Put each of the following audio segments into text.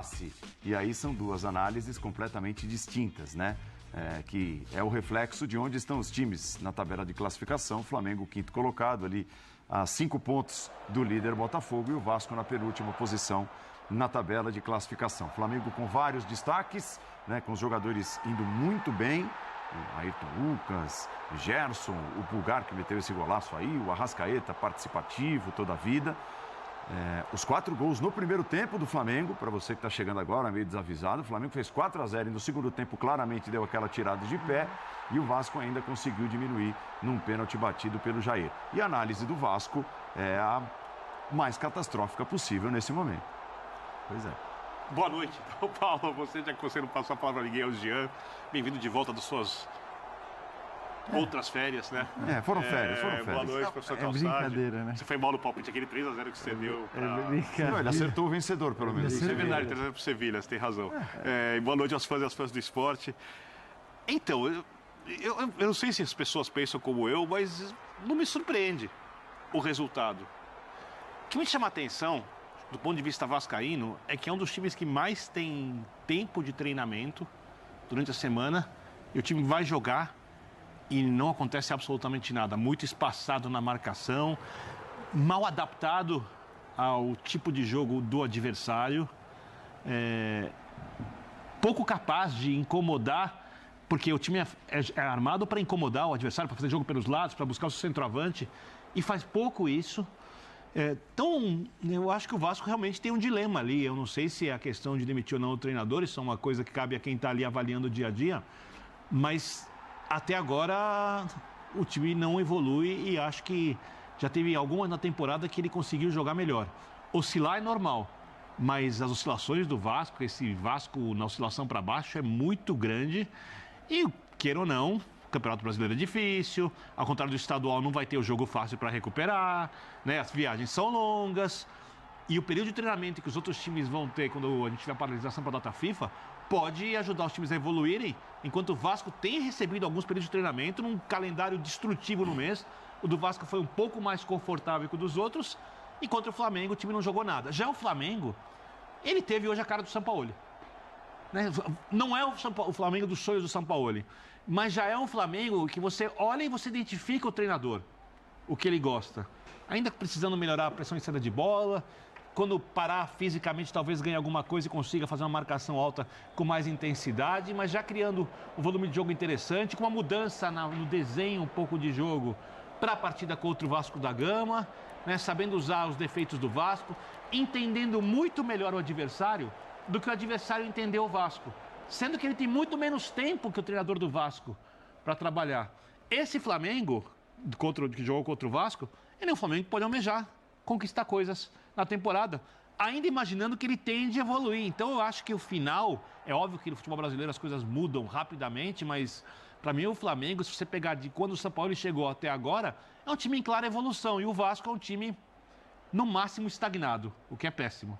passe. E aí são duas análises completamente distintas, né? Que é o reflexo de onde estão os times na tabela de classificação. O Flamengo, quinto colocado, ali a 5 pontos do líder Botafogo, e o Vasco na penúltima posição na tabela de classificação. Flamengo com vários destaques, né, com os jogadores indo muito bem. O Ayrton Lucas, Gerson, o Pulgar que meteu esse golaço aí, o Arrascaeta participativo toda a vida. Os 4 gols no primeiro tempo do Flamengo, para você que está chegando agora, meio desavisado, o Flamengo fez 4-0 e no segundo tempo claramente deu aquela tirada de pé, e o Vasco ainda conseguiu diminuir num pênalti batido pelo Jair. E a análise do Vasco é a mais catastrófica possível nesse momento. Pois é. Boa noite, então, Paulo. Já que você não passou a palavra a ninguém, é o Jean. Bem-vindo de volta das suas outras férias, né? Foram férias. Boa noite, professor Calçade. Brincadeira, né? Você foi mal no palpite, aquele 3-0 que você deu. Não, ele acertou o vencedor, pelo menos. Isso é verdade, 3-0 pro Sevilha, você tem razão. Boa noite aos fãs e às fãs do esporte. Então, eu não sei se as pessoas pensam como eu, mas não me surpreende o resultado. O que me chama a atenção, do ponto de vista vascaíno, é que é um dos times que mais tem tempo de treinamento durante a semana, e o time vai jogar e não acontece absolutamente nada. Muito espaçado na marcação, mal adaptado ao tipo de jogo do adversário, pouco capaz de incomodar, porque o time é armado para incomodar o adversário, para fazer jogo pelos lados, para buscar o seu centroavante, e faz pouco isso. Então, eu acho que o Vasco realmente tem um dilema ali. Eu não sei se é a questão de demitir ou não o treinador, isso é uma coisa que cabe a quem está ali avaliando o dia a dia, mas até agora o time não evolui, e acho que já teve alguma na temporada que ele conseguiu jogar melhor. Oscilar é normal, mas as oscilações do Vasco, esse Vasco na oscilação para baixo é muito grande, e queira ou não, o Campeonato Brasileiro é difícil, ao contrário do estadual não vai ter o jogo fácil para recuperar, né? As viagens são longas, e o período de treinamento que os outros times vão ter quando a gente tiver a paralisação para a data FIFA pode ajudar os times a evoluírem, enquanto o Vasco tem recebido alguns períodos de treinamento num calendário destrutivo no mês. O do Vasco foi um pouco mais confortável que o dos outros, e contra o Flamengo o time não jogou nada. Já o Flamengo, ele teve hoje a cara do Sampaoli, né? Não é o Flamengo dos sonhos do Sampaoli, mas já é um Flamengo que você olha e você identifica o treinador, o que ele gosta. Ainda precisando melhorar a pressão em saída de bola, quando parar fisicamente talvez ganhe alguma coisa e consiga fazer uma marcação alta com mais intensidade, mas já criando um volume de jogo interessante, com uma mudança no desenho um pouco de jogo para a partida contra o Vasco da Gama, né? Sabendo usar os defeitos do Vasco, entendendo muito melhor o adversário do que o adversário entendeu o Vasco, sendo que ele tem muito menos tempo que o treinador do Vasco para trabalhar. Esse Flamengo, que jogou contra o Vasco, ele é um Flamengo que pode almejar conquistar coisas na temporada, ainda imaginando que ele tende a evoluir. Então eu acho que o final, é óbvio que no futebol brasileiro as coisas mudam rapidamente, mas para mim o Flamengo, se você pegar de quando o São Paulo chegou até agora, é um time em clara evolução, e o Vasco é um time no máximo estagnado, o que é péssimo.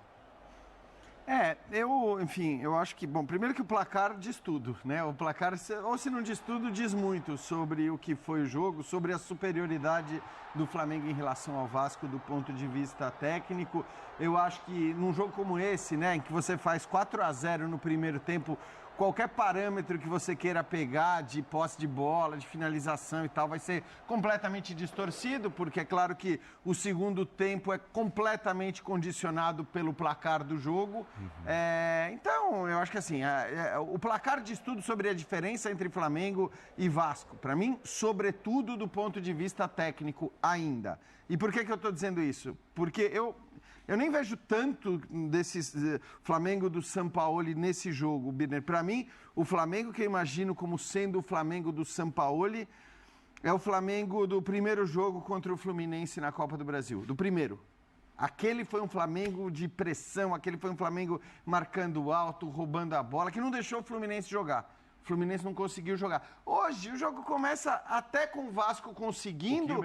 Eu acho que, bom, primeiro que o placar diz tudo, né? O placar, ou se não diz tudo, diz muito sobre o que foi o jogo, sobre a superioridade do Flamengo em relação ao Vasco do ponto de vista técnico. Eu acho que num jogo como esse, né, em que você faz 4-0 no primeiro tempo, qualquer parâmetro que você queira pegar de posse de bola, de finalização e tal, vai ser completamente distorcido, porque é claro que o segundo tempo é completamente condicionado pelo placar do jogo. Então, eu acho que assim, o placar diz tudo sobre a diferença entre Flamengo e Vasco. Para mim, sobretudo do ponto de vista técnico ainda. E por que eu estou dizendo isso? Porque eu nem vejo tanto desse Flamengo do Sampaoli nesse jogo, Birner. Para mim, o Flamengo que eu imagino como sendo o Flamengo do Sampaoli é o Flamengo do primeiro jogo contra o Fluminense na Copa do Brasil, do primeiro. Aquele foi um Flamengo de pressão, aquele foi um Flamengo marcando alto, roubando a bola, que não deixou o Fluminense jogar. O Fluminense não conseguiu jogar. Hoje, o jogo começa até com o Vasco conseguindo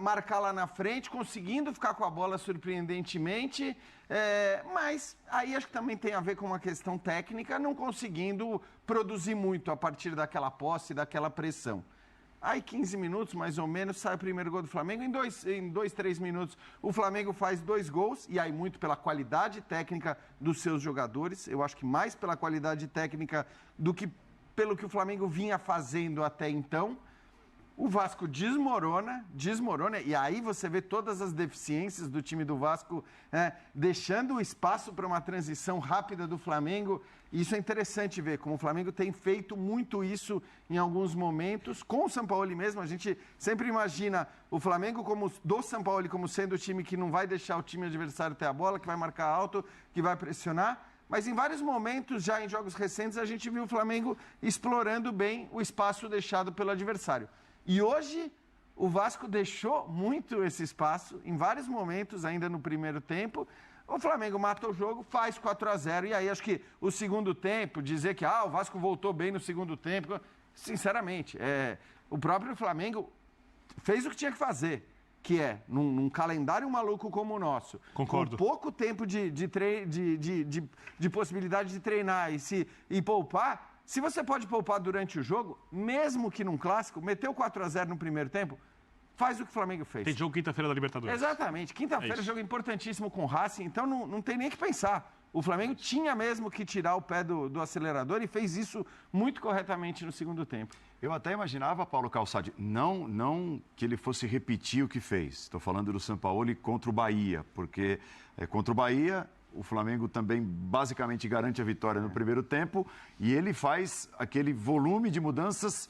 marcar lá na frente, conseguindo ficar com a bola surpreendentemente, mas aí acho que também tem a ver com uma questão técnica, não conseguindo produzir muito a partir daquela posse, daquela pressão. Aí 15 minutos, mais ou menos, sai o primeiro gol do Flamengo. Em 2, 3 minutos, o Flamengo faz 2 gols. E aí muito pela qualidade técnica dos seus jogadores. Eu acho que mais pela qualidade técnica do que pelo que o Flamengo vinha fazendo até então. O Vasco desmorona, e aí você vê todas as deficiências do time do Vasco, deixando o espaço para uma transição rápida do Flamengo. Isso é interessante ver, como o Flamengo tem feito muito isso em alguns momentos. Com o Sampaoli mesmo, a gente sempre imagina o Flamengo do Sampaoli como sendo o time que não vai deixar o time adversário ter a bola, que vai marcar alto, que vai pressionar. Mas em vários momentos, já em jogos recentes, a gente viu o Flamengo explorando bem o espaço deixado pelo adversário. E hoje, o Vasco deixou muito esse espaço, em vários momentos, ainda no primeiro tempo. O Flamengo mata o jogo, faz 4-0. E aí, acho que o segundo tempo, dizer que o Vasco voltou bem no segundo tempo, sinceramente, o próprio Flamengo fez o que tinha que fazer, que é, num calendário maluco como o nosso, Concordo. com pouco tempo de possibilidade de treinar e poupar. Se você pode poupar durante o jogo, mesmo que num clássico, meteu 4-0 no primeiro tempo, faz o que o Flamengo fez. Tem jogo quinta-feira da Libertadores. Exatamente. Quinta-feira, jogo importantíssimo com o Racing, então não tem nem que pensar. O Flamengo tinha mesmo que tirar o pé do acelerador e fez isso muito corretamente no segundo tempo. Eu até imaginava, Paulo Calçade, não que ele fosse repetir o que fez. Estou falando do Sampaoli contra o Bahia, porque contra o Bahia o Flamengo também basicamente garante a vitória no primeiro tempo e ele faz aquele volume de mudanças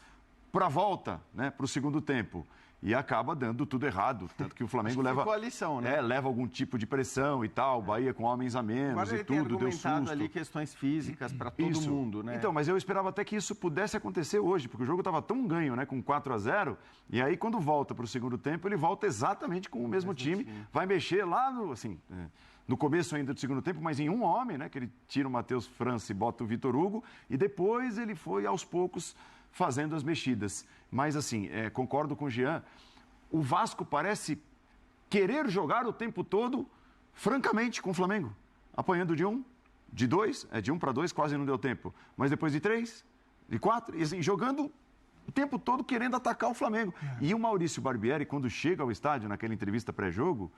para a volta, né, para o segundo tempo. E acaba dando tudo errado, tanto que o Flamengo leva a lição, né? Leva algum tipo de pressão e tal, Bahia com homens a menos e tudo, deu susto. Ali questões físicas para todo mundo, né? Então, mas eu esperava até que isso pudesse acontecer hoje, porque o jogo estava tão ganho, né, com 4-0, e aí quando volta para o segundo tempo, ele volta exatamente com o mesmo time, vai mexer lá no começo ainda do segundo tempo, mas em um homem, né, que ele tira o Matheus França e bota o Vitor Hugo, e depois ele foi aos poucos fazendo as mexidas. Mas, assim, concordo com o Jean, o Vasco parece querer jogar o tempo todo, francamente, com o Flamengo. Apanhando de 1, de 2, de 1 para 2 quase não deu tempo. Mas depois de 3, de 4, e assim, jogando o tempo todo querendo atacar o Flamengo. E o Maurício Barbieri, quando chega ao estádio, naquela entrevista pré-jogo,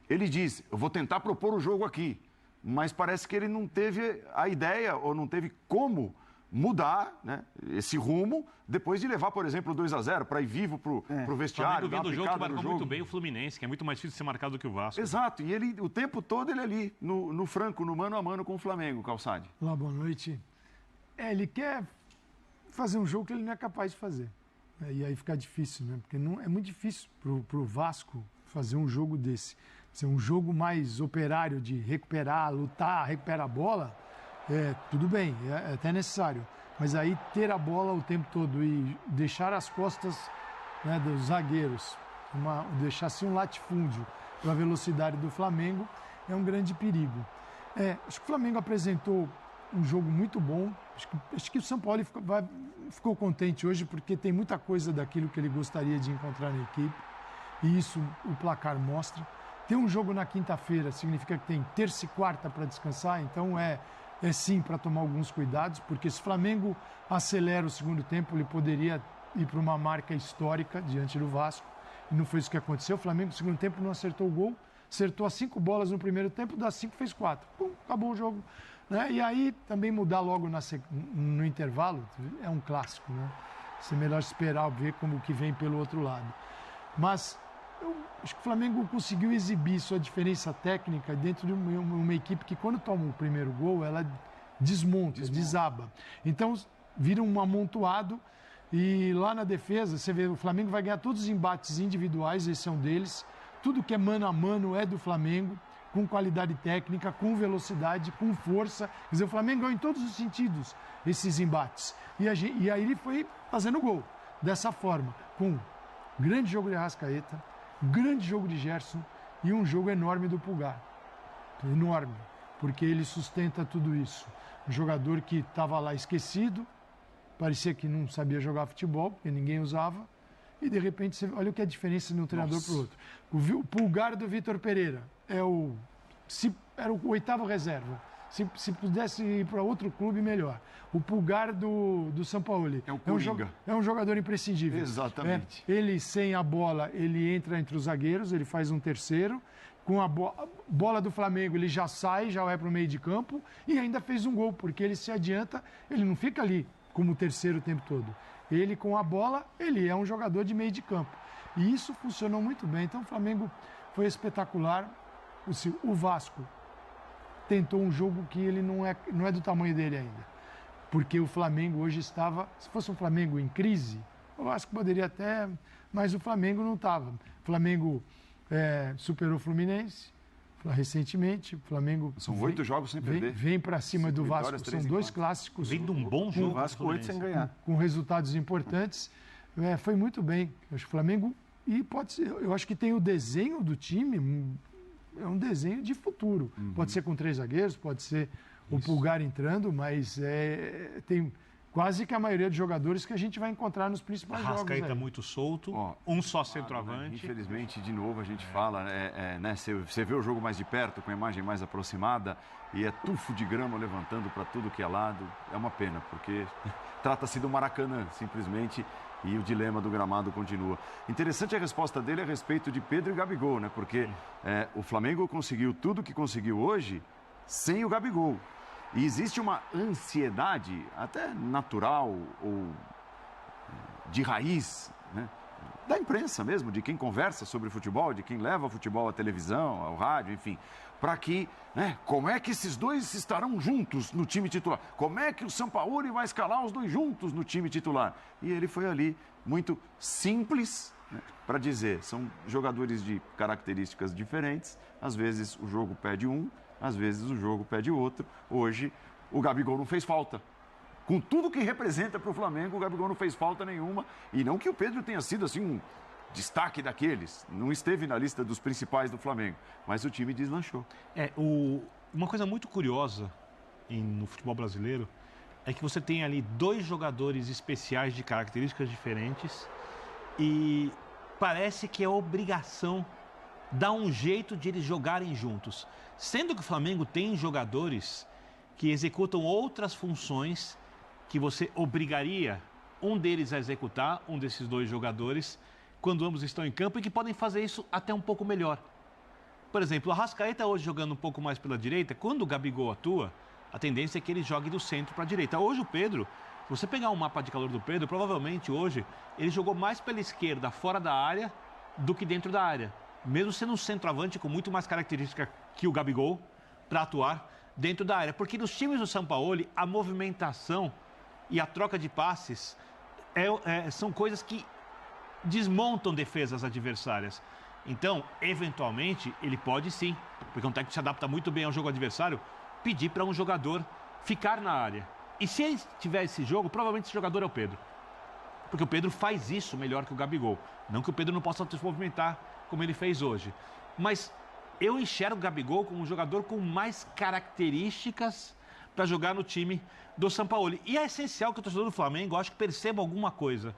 ele diz, eu vou tentar propor o jogo aqui. Mas parece que ele não teve a ideia ou não teve como mudar, né, esse rumo depois de levar, por exemplo, 2-0 para ir vivo para o vestiário. O Flamengo vendo o jogo que marcou muito bem o Fluminense, que é muito mais difícil de ser marcado do que o Vasco. Exato, e ele o tempo todo ele ali, no franco, no mano a mano com o Flamengo, Calçade. Olá, boa noite. Ele quer fazer um jogo que ele não é capaz de fazer. E aí fica difícil, né? Porque não, é muito difícil para o Vasco fazer um jogo desse. Ser um jogo mais operário de recuperar, lutar, recuperar a bola. Tudo bem, é até necessário. Mas aí ter a bola o tempo todo e deixar as costas, né, dos zagueiros, deixar assim um latifúndio para a velocidade do Flamengo é um grande perigo. Acho que o Flamengo apresentou um jogo muito bom. Acho que o São Paulo ficou contente hoje porque tem muita coisa daquilo que ele gostaria de encontrar na equipe. E isso o placar mostra. Ter um jogo na quinta-feira significa que tem terça e quarta para descansar, então é sim para tomar alguns cuidados, porque se o Flamengo acelera o segundo tempo, ele poderia ir para uma marca histórica diante do Vasco, e não foi isso que aconteceu. O Flamengo no segundo tempo não acertou o gol, acertou as 5 bolas no primeiro tempo, das 5 fez 4. Pum, acabou o jogo. Né? E aí também mudar logo no intervalo é um clássico, né? É melhor esperar ver como que vem pelo outro lado. Mas eu acho que o Flamengo conseguiu exibir sua diferença técnica dentro de uma equipe que, quando toma o primeiro gol, ela desaba. Então, vira um amontoado e lá na defesa, você vê, o Flamengo vai ganhar todos os embates individuais, esse é um deles. Tudo que é mano a mano é do Flamengo, com qualidade técnica, com velocidade, com força. Quer dizer, o Flamengo ganhou em todos os sentidos esses embates. E aí ele foi fazendo gol dessa forma, com grande jogo de Arrascaeta, grande jogo de Gerson e um jogo enorme do Pulgar. Enorme, porque ele sustenta tudo isso. Um jogador que estava lá esquecido, parecia que não sabia jogar futebol, porque ninguém usava, e de repente, você olha o que é a diferença de um treinador para o outro. O Pulgar do Vitor Pereira era o 8º reserva. Se pudesse ir para outro clube, melhor. O Pulgar do São Paulo. É o Coringa. É um jogador imprescindível. Exatamente. Ele, sem a bola, ele entra entre os zagueiros, ele faz um terceiro. Com a bola do Flamengo, ele já sai, já vai para o meio de campo e ainda fez um gol, porque ele se adianta, ele não fica ali como terceiro o tempo todo. Ele, com a bola, ele é um jogador de meio de campo. E isso funcionou muito bem. Então, o Flamengo foi espetacular. O Vasco tentou um jogo que ele não é do tamanho dele ainda. Porque o Flamengo hoje estava... Se fosse um Flamengo em crise, o Vasco poderia até... Mas o Flamengo não estava. O Flamengo superou o Fluminense recentemente. O Flamengo... São 8 jogos sem perder. Vem para cima do Vasco. São 2 clássicos. Vem de um bom jogo. O Vasco 8 sem ganhar. Com resultados importantes. Foi muito bem. Eu acho que o Flamengo... E pode ser... Eu acho que tem o desenho do time... É um desenho de futuro. Pode ser com 3 zagueiros, pode ser o Pulgar entrando, mas tem quase que a maioria dos jogadores que a gente vai encontrar nos principais jogos. Arrascaeta muito solto, um só centroavante. Infelizmente, de novo, a gente fala, né? Você vê o jogo mais de perto, com a imagem mais aproximada, e é tufo de grama levantando para tudo que é lado. É uma pena, porque trata-se do Maracanã, simplesmente. E o dilema do gramado continua. Interessante a resposta dele a respeito de Pedro e Gabigol, né? Porque o Flamengo conseguiu tudo que conseguiu hoje sem o Gabigol. E existe uma ansiedade, até natural ou de raiz, né? Da imprensa mesmo, de quem conversa sobre futebol, de quem leva futebol à televisão, ao rádio, enfim, para que, né, como é que esses dois estarão juntos no time titular? Como é que o Sampaoli vai escalar os dois juntos no time titular? E ele foi ali muito simples, né, para dizer, são jogadores de características diferentes, às vezes o jogo pede um, às vezes o jogo pede outro. Hoje o Gabigol não fez falta. Com tudo que representa para o Flamengo, o Gabigol não fez falta nenhuma. E não que o Pedro tenha sido assim um destaque daqueles. Não esteve na lista dos principais do Flamengo. Mas o time deslanchou. Uma coisa muito curiosa no futebol brasileiro é que você tem ali 2 jogadores especiais de características diferentes e parece que é obrigação dar um jeito de eles jogarem juntos. Sendo que o Flamengo tem jogadores que executam outras funções que você obrigaria um deles a executar, um desses 2 jogadores, quando ambos estão em campo e que podem fazer isso até um pouco melhor. Por exemplo, o Arrascaeta hoje jogando um pouco mais pela direita, quando o Gabigol atua, a tendência é que ele jogue do centro para a direita. Hoje o Pedro, se você pegar um mapa de calor do Pedro, provavelmente hoje ele jogou mais pela esquerda, fora da área, do que dentro da área. Mesmo sendo um centroavante com muito mais característica que o Gabigol para atuar dentro da área. Porque nos times do Sampaoli, a movimentação e a troca de passes são coisas que desmontam defesas adversárias. Então, eventualmente, ele pode sim, porque um técnico se adapta muito bem ao jogo adversário, pedir para um jogador ficar na área. E se ele tiver esse jogo, provavelmente esse jogador é o Pedro. Porque o Pedro faz isso melhor que o Gabigol. Não que o Pedro não possa se movimentar como ele fez hoje. Mas eu enxergo o Gabigol como um jogador com mais características para jogar no time do Sampaoli. E é essencial que o torcedor do Flamengo, acho que perceba alguma coisa.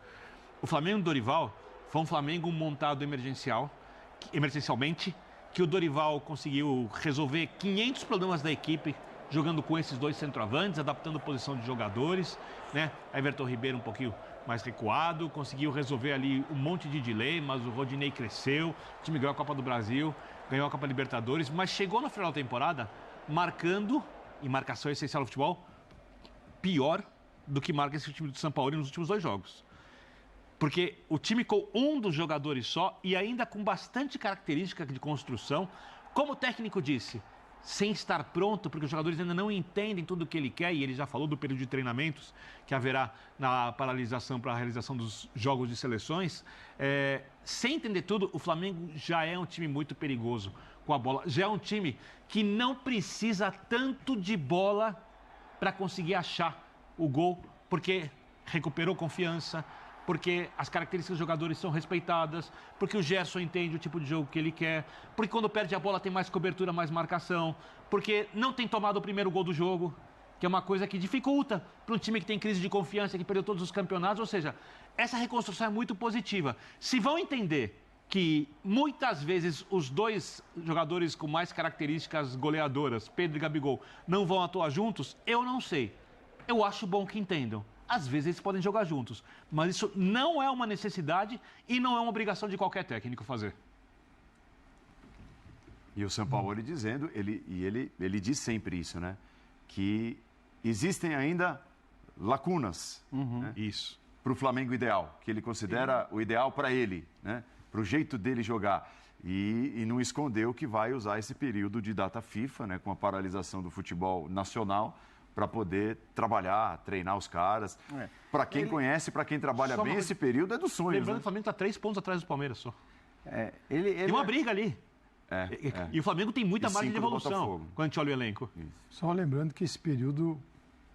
O Flamengo do Dorival foi um Flamengo montado emergencialmente, que o Dorival conseguiu resolver 500 problemas da equipe jogando com esses 2 centroavantes, adaptando a posição de jogadores, né? Everton Ribeiro um pouquinho mais recuado, conseguiu resolver ali um monte de dilemas, o Rodinei cresceu, o time ganhou a Copa do Brasil, ganhou a Copa Libertadores, mas chegou no final da temporada marcando, e marcação é essencial no futebol, pior do que marca esse time do São Paulo nos últimos 2 jogos. Porque o time com um dos jogadores só e ainda com bastante característica de construção, como o técnico disse, sem estar pronto, porque os jogadores ainda não entendem tudo o que ele quer, e ele já falou do período de treinamentos que haverá na paralisação para a realização dos jogos de seleções. Sem entender tudo, o Flamengo já é um time muito perigoso com a bola. Já é um time que não precisa tanto de bola para conseguir achar o gol, porque recuperou confiança, porque as características dos jogadores são respeitadas, porque o Gerson entende o tipo de jogo que ele quer, porque quando perde a bola tem mais cobertura, mais marcação, porque não tem tomado o primeiro gol do jogo, que é uma coisa que dificulta para um time que tem crise de confiança, que perdeu todos os campeonatos. Ou seja, essa reconstrução é muito positiva. Se vão entender que muitas vezes os dois jogadores com mais características goleadoras, Pedro e Gabigol, não vão atuar juntos? Eu não sei. Eu acho bom que entendam. Às vezes eles podem jogar juntos, mas isso não é uma necessidade e não é uma obrigação de qualquer técnico fazer. E o Sampaoli dizendo, ele diz sempre isso, né? Que existem ainda lacunas, né? Isso. Para o Flamengo ideal, que ele considera o ideal para ele, né? Para o jeito dele jogar. E não escondeu que vai usar esse período de data FIFA, né? Com a paralisação do futebol nacional, para poder trabalhar, treinar os caras. Para quem conhece, para quem trabalha bem, esse período é dos sonhos. Lembrando né? que o Flamengo está 3 pontos atrás do Palmeiras só. Tem uma briga ali. E o Flamengo tem muita E margem de 5 do evolução Botafogo. quando a gente olha o elenco. Só lembrando que esse período,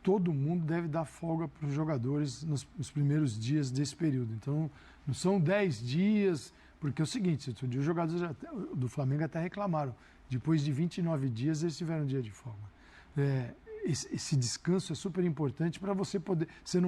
todo mundo deve dar folga para os jogadores nos primeiros dias desse período. Então, não são 10 dias, porque é o seguinte, os jogadores do Flamengo até reclamaram. Depois de 29 dias, eles tiveram um dia de folga. Esse descanso é super importante para você poder... Você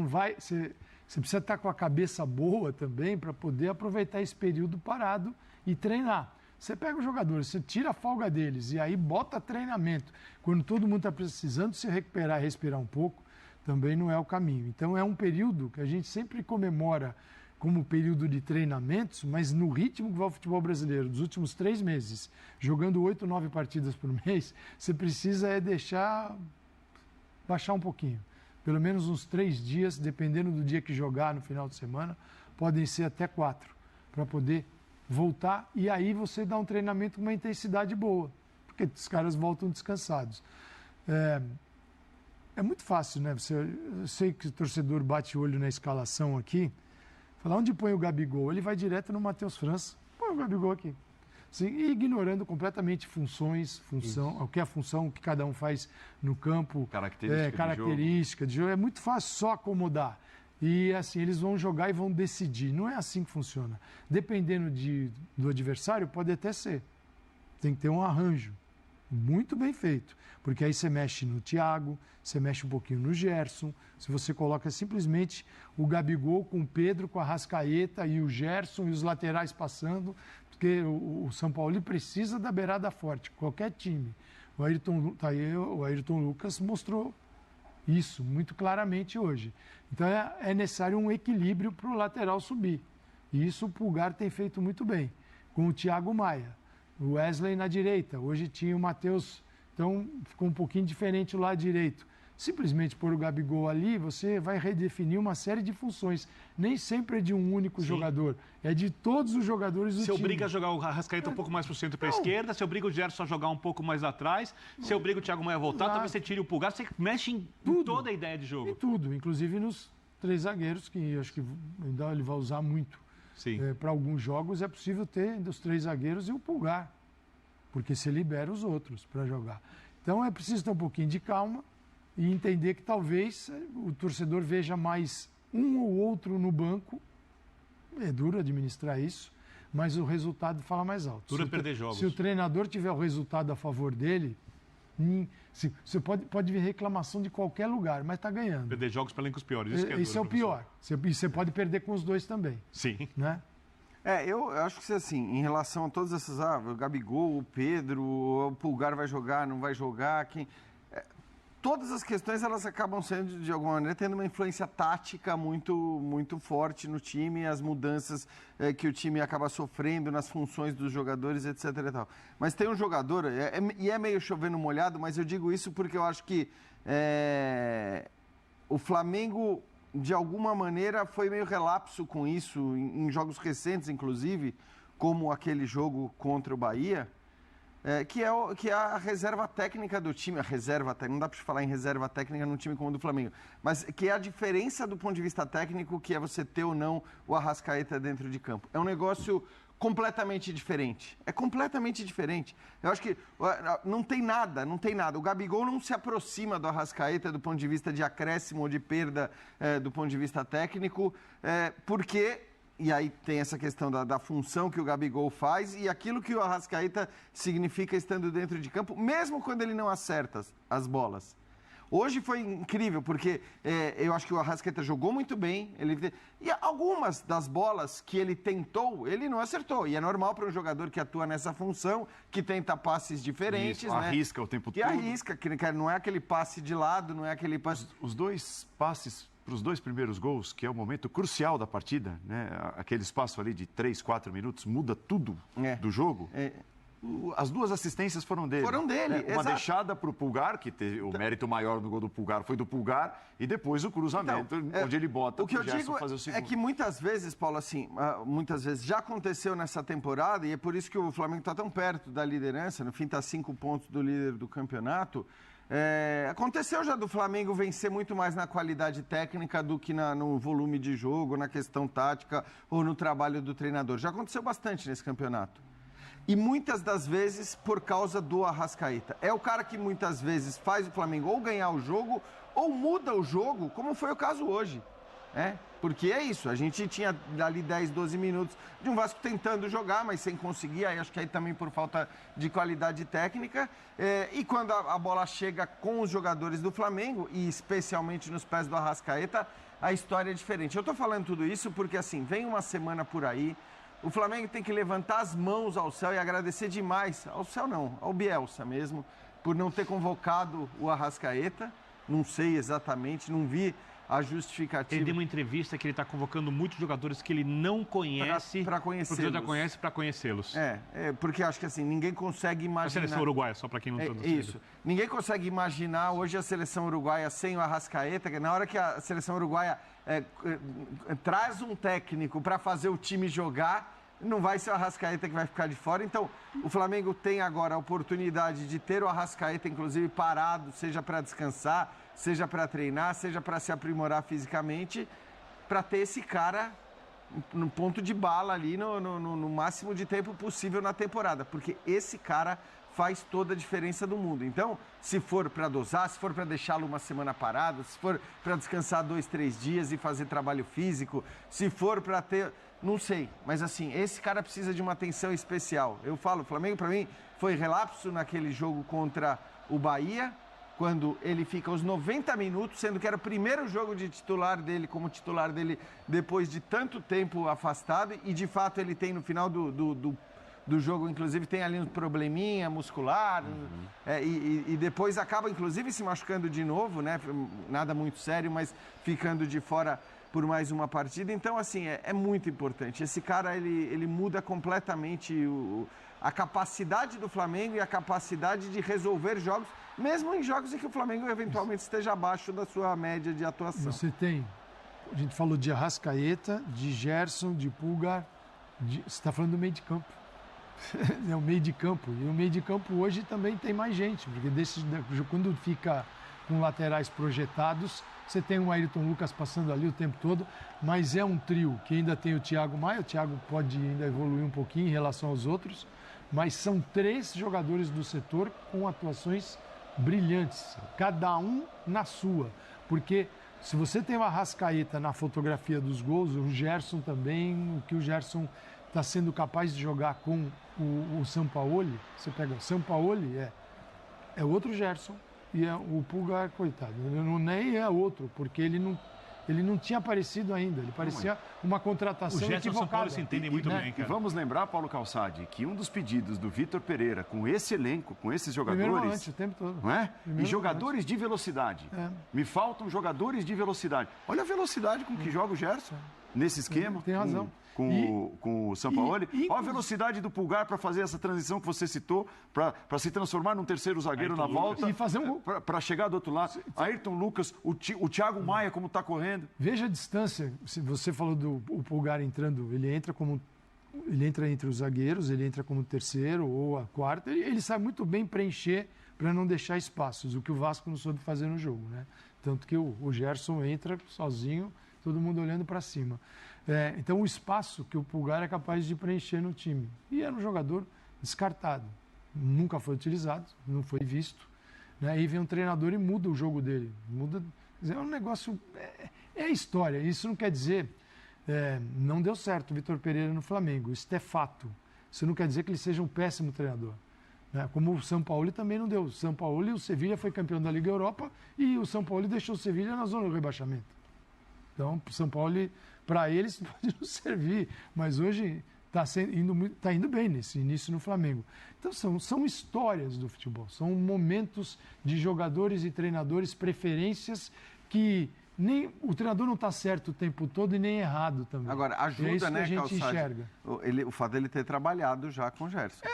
precisa estar com a cabeça boa também para poder aproveitar esse período parado e treinar. Você pega os jogadores, você tira a folga deles e aí bota treinamento. Quando todo mundo está precisando se recuperar e respirar um pouco, também não é o caminho. Então é um período que a gente sempre comemora como período de treinamentos, mas no ritmo que vai o futebol brasileiro, dos últimos 3 meses, jogando 8, 9 partidas por mês, você precisa baixar um pouquinho. Pelo menos uns 3 dias, dependendo do dia que jogar no final de semana, podem ser até 4, para poder voltar e aí você dá um treinamento com uma intensidade boa, porque os caras voltam descansados. É muito fácil, né? Eu sei que o torcedor bate o olho na escalação aqui, fala, onde põe o Gabigol? Ele vai direto no Matheus França, põe o Gabigol aqui. Assim, e ignorando completamente o que é a função, o que cada um faz no campo, característica de jogo. É muito fácil só acomodar. E assim, eles vão jogar e vão decidir. Não é assim que funciona. Dependendo do adversário, pode até ser. Tem que ter um arranjo muito bem feito. Porque aí você mexe no Thiago, você mexe um pouquinho no Gerson. Se você coloca simplesmente o Gabigol com o Pedro, com a Arrascaeta e o Gerson e os laterais passando, porque o São Paulo precisa da beirada forte, qualquer time. O Ayrton Lucas mostrou isso muito claramente hoje. Então é necessário um equilíbrio para o lateral subir. E isso o Pulgar tem feito muito bem. Com o Thiago Maia, o Wesley na direita. Hoje tinha o Matheus, então ficou um pouquinho diferente o lado direito. Simplesmente pôr o Gabigol ali, você vai redefinir uma série de funções. Nem sempre é de um único jogador, é de todos os jogadores do time. Você obriga a jogar o Arrascaeta um pouco mais para o centro e para a esquerda, você obriga o Gerson a jogar um pouco mais atrás, você obriga o Thiago Maia a voltar, talvez você tire o Pulgar, você mexe em toda a ideia de jogo. Em tudo, inclusive nos 3 zagueiros, que acho que ainda ele vai usar muito. Para alguns jogos é possível ter dos 3 zagueiros e o Pulgar, porque você libera os outros para jogar. Então é preciso ter um pouquinho de calma e entender que talvez o torcedor veja mais um ou outro no banco. É duro administrar isso, mas o resultado fala mais alto. Duro é perder jogos. Se o treinador tiver o resultado a favor dele, você pode ver reclamação de qualquer lugar, mas está ganhando. Perder jogos para elencos piores. Isso é o pior. Você pode perder com os dois também. Sim. Né? Eu acho que assim, em relação a todas essas, o Gabigol, o Pedro, o Pulgar vai jogar, não vai jogar, todas as questões elas acabam sendo, de alguma maneira, tendo uma influência tática muito, muito forte no time, as mudanças que o time acaba sofrendo nas funções dos jogadores, etc. E tal. Mas tem um jogador, e é meio chovendo molhado, mas eu digo isso porque eu acho que o Flamengo, de alguma maneira, foi meio relapso com isso, em jogos recentes, inclusive, como aquele jogo contra o Bahia, que é a reserva técnica do time. Não dá para falar em reserva técnica num time como o do Flamengo, mas que é a diferença do ponto de vista técnico, que é você ter ou não o Arrascaeta dentro de campo. É um negócio completamente diferente. É completamente diferente. Eu acho que não tem nada. O Gabigol não se aproxima do Arrascaeta do ponto de vista de acréscimo ou de perda do ponto de vista técnico, porque... E aí tem essa questão da função que o Gabigol faz e aquilo que o Arrascaeta significa estando dentro de campo, mesmo quando ele não acerta as bolas. Hoje foi incrível, porque eu acho que o Arrascaeta jogou muito bem. E algumas das bolas que ele tentou, ele não acertou. E é normal para um jogador que atua nessa função, que tenta passes diferentes. Isso, né? arrisca o tempo que todo. Arrisca, que não é aquele passe de lado, não é aquele passe... Os dois passes para os 2 primeiros gols, que é o momento crucial da partida, né? Aquele espaço ali de 3, 4 minutos, muda tudo do jogo. As 2 assistências foram dele. Foram dele, Uma exato. deixada para o Pulgar, que teve o mérito maior no gol do Pulgar foi do Pulgar, e depois o cruzamento, onde ele bota o que eu Gerson digo fazer o segundo. é que muitas vezes, Paulo, assim, muitas vezes já aconteceu nessa temporada, e é por isso que o Flamengo está tão perto da liderança, no fim está 5 pontos do líder do campeonato. Aconteceu já do Flamengo vencer muito mais na qualidade técnica do que no volume de jogo, na questão tática ou no trabalho do treinador. Já aconteceu bastante nesse campeonato. E muitas das vezes por causa do Arrascaeta. É o cara que muitas vezes faz o Flamengo ou ganhar o jogo ou muda o jogo, como foi o caso hoje. Porque é isso, a gente tinha ali 10, 12 minutos de um Vasco tentando jogar, mas sem conseguir, aí acho que aí também por falta de qualidade técnica. E quando a bola chega com os jogadores do Flamengo, e especialmente nos pés do Arrascaeta, a história é diferente. Eu tô falando tudo isso porque, assim, vem uma semana por aí, o Flamengo tem que levantar as mãos ao céu e agradecer demais, ao céu não, ao Bielsa mesmo, por não ter convocado o Arrascaeta. Não sei exatamente, não vi a justificativa. Ele deu uma entrevista que ele está convocando muitos jogadores que ele não conhece para conhecê-los. Porque já conhece para conhecê-los. Porque acho que assim, ninguém consegue imaginar... A seleção uruguaia, só para quem não está no Isso. Ninguém consegue imaginar hoje a seleção uruguaia sem o Arrascaeta, que na hora que a seleção uruguaia traz um técnico para fazer o time jogar, não vai ser o Arrascaeta que vai ficar de fora. Então, o Flamengo tem agora a oportunidade de ter o Arrascaeta, inclusive, parado, seja para descansar, seja para treinar, seja para se aprimorar fisicamente, para ter esse cara no ponto de bala ali, no máximo de tempo possível na temporada. Porque esse cara faz toda a diferença do mundo. Então, se for para dosar, se for para deixá-lo uma semana parado, se for para descansar 2, 3 dias e fazer trabalho físico, se for para ter... Não sei, mas assim, esse cara precisa de uma atenção especial. Eu falo, o Flamengo para mim foi relapso naquele jogo contra o Bahia, quando ele fica os 90 minutos, sendo que era o primeiro jogo de titular dele, como titular dele, depois de tanto tempo afastado, e de fato ele tem no final do jogo, inclusive tem ali um probleminha muscular, e depois acaba inclusive se machucando de novo, né? Nada muito sério, mas ficando de fora por mais uma partida. Então, assim, é muito importante. Esse cara, ele muda completamente a capacidade do Flamengo e a capacidade de resolver jogos, mesmo em jogos em que o Flamengo eventualmente esteja abaixo da sua média de atuação. Você tem, a gente falou de Arrascaeta, de Gerson, de Pulgar, você está falando do meio de campo. É o meio de campo. E o meio de campo hoje também tem mais gente, porque quando fica com laterais projetados, você tem o Ayrton Lucas passando ali o tempo todo, mas é um trio que ainda tem o Thiago Maia. O Thiago pode ainda evoluir um pouquinho em relação aos outros, mas são 3 jogadores do setor com atuações brilhantes, cada um na sua. Porque se você tem o Arrascaeta na fotografia dos gols, o Gerson também, o que o Gerson está sendo capaz de jogar com o Sampaoli, você pega o Sampaoli, é outro Gerson, e o Pulgar, coitado, nem é outro, porque ele não tinha aparecido ainda, ele parecia uma contratação equivocada. O Gerson e o São Paulo se entendem muito bem, E cara. vamos lembrar, Paulo Calçade, que um dos pedidos do Vitor Pereira, com esse elenco, com esses jogadores... Primeiro volante, o tempo todo. Não é? Primeiro E jogadores de velocidade. Me faltam jogadores de velocidade. Olha a velocidade com que joga o Gerson nesse esquema. Tem razão. Com o Sampaoli. Olha a velocidade do Pulgar para fazer essa transição que você citou, para se transformar num terceiro zagueiro na volta. E fazer um gol. Para chegar do outro lado. Ayrton Lucas, o Thiago Maia, como está correndo. Veja a distância. Se você falou do Pulgar entrando, ele entra entre os zagueiros, ele entra como terceiro ou a quarta. Ele sabe muito bem preencher para não deixar espaços, o que o Vasco não soube fazer no jogo, né? Tanto que o Gerson entra sozinho, todo mundo olhando para cima. Então, o espaço que o Pulgar é capaz de preencher no time. E era um jogador descartado. Nunca foi utilizado, não foi visto. Né? Aí vem um treinador e muda o jogo dele. É um negócio... É história. Isso não quer dizer... não deu certo o Vitor Pereira no Flamengo. Isso é fato. Isso não quer dizer que ele seja um péssimo treinador. né? Como o São Paulo também não deu. O São Paulo e o Sevilha foi campeão da Liga Europa e o São Paulo deixou o Sevilha na zona do rebaixamento. Então, o São Paulo, para eles, pode não servir, mas hoje está indo bem nesse início no Flamengo. Então, são histórias do futebol, são momentos de jogadores e treinadores, preferências que nem o treinador não está certo o tempo todo e nem errado também. Agora, ajuda, é isso né, que a gente Calçade? enxerga. O fato dele ter trabalhado já com o Gerson.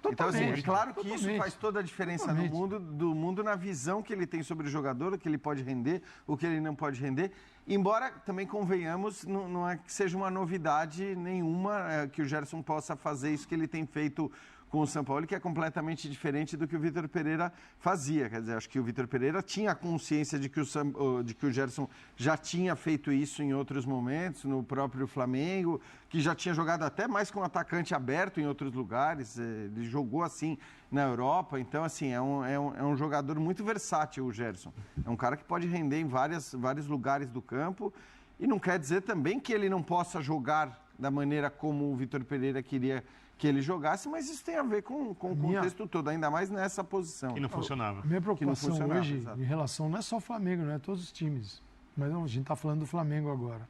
Então, assim, é claro que isso faz toda a diferença do mundo na visão que ele tem sobre o jogador, o que ele pode render, o que ele não pode render. Embora, também convenhamos, não é que seja uma novidade nenhuma que o Gerson possa fazer isso que ele tem feito com o São Paulo, que é completamente diferente do que o Vitor Pereira fazia. Quer dizer, acho que o Vitor Pereira tinha consciência de que o Gerson já tinha feito isso em outros momentos, no próprio Flamengo, que já tinha jogado até mais com um atacante aberto em outros lugares, ele jogou assim na Europa. Então, assim, é um jogador muito versátil, o Gerson. É um cara que pode render em vários lugares do campo, e não quer dizer também que ele não possa jogar da maneira como o Vitor Pereira queria que ele jogasse, mas isso tem a ver com o contexto todo, ainda mais nessa posição. E não funcionava. A minha preocupação hoje, exato. em relação, não é só o Flamengo, não é todos os times, mas não, a gente está falando do Flamengo agora.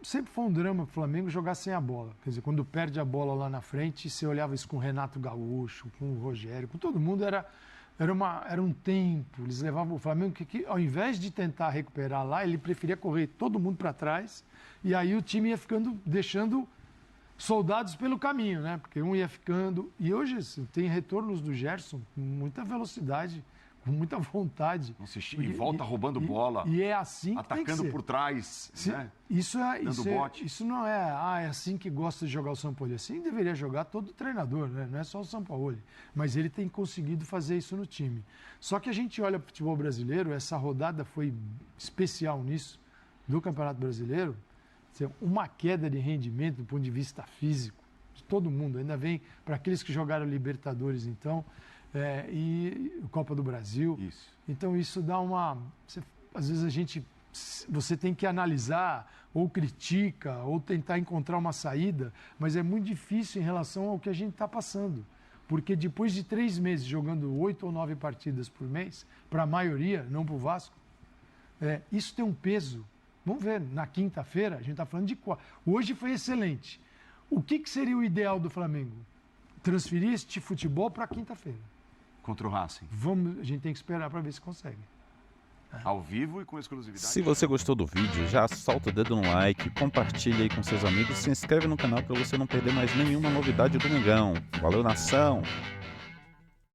Sempre foi um drama o Flamengo jogar sem a bola. Quer dizer, quando perde a bola lá na frente, você olhava isso com o Renato Gaúcho, com o Rogério, com todo mundo, era um tempo. Eles levavam o Flamengo, que ao invés de tentar recuperar lá, ele preferia correr todo mundo para trás, e aí o time ia deixando soldados pelo caminho, né? Porque um ia ficando. E hoje assim, tem retornos do Gerson com muita velocidade, com muita vontade. E volta roubando bola. E é assim que atacando tem que ser. por trás. Né? Isso não é assim que gosta de jogar o São Paulo. Assim deveria jogar todo treinador, né? Não é só o São Paulo. Mas ele tem conseguido fazer isso no time. Só que a gente olha para o futebol brasileiro, essa rodada foi especial nisso, do Campeonato Brasileiro. Uma queda de rendimento do ponto de vista físico de todo mundo. Ainda vem para aqueles que jogaram Libertadores, então, e Copa do Brasil. Isso. Então, isso dá às vezes você tem que analisar, ou critica, ou tentar encontrar uma saída, mas é muito difícil em relação ao que a gente está passando. Porque depois de 3 meses jogando 8 ou 9 partidas por mês, para a maioria, não para o Vasco, isso tem um peso. Vamos ver, na quinta-feira, a gente está falando de 4. Hoje foi excelente. O que seria o ideal do Flamengo? Transferir este futebol para quinta-feira. Contra o Racing. A gente tem que esperar para ver se consegue. Ao vivo e com exclusividade. Se você gostou do vídeo, já solta o dedo no like, compartilha aí com seus amigos, se inscreve no canal para você não perder mais nenhuma novidade do Mengão. Valeu, nação!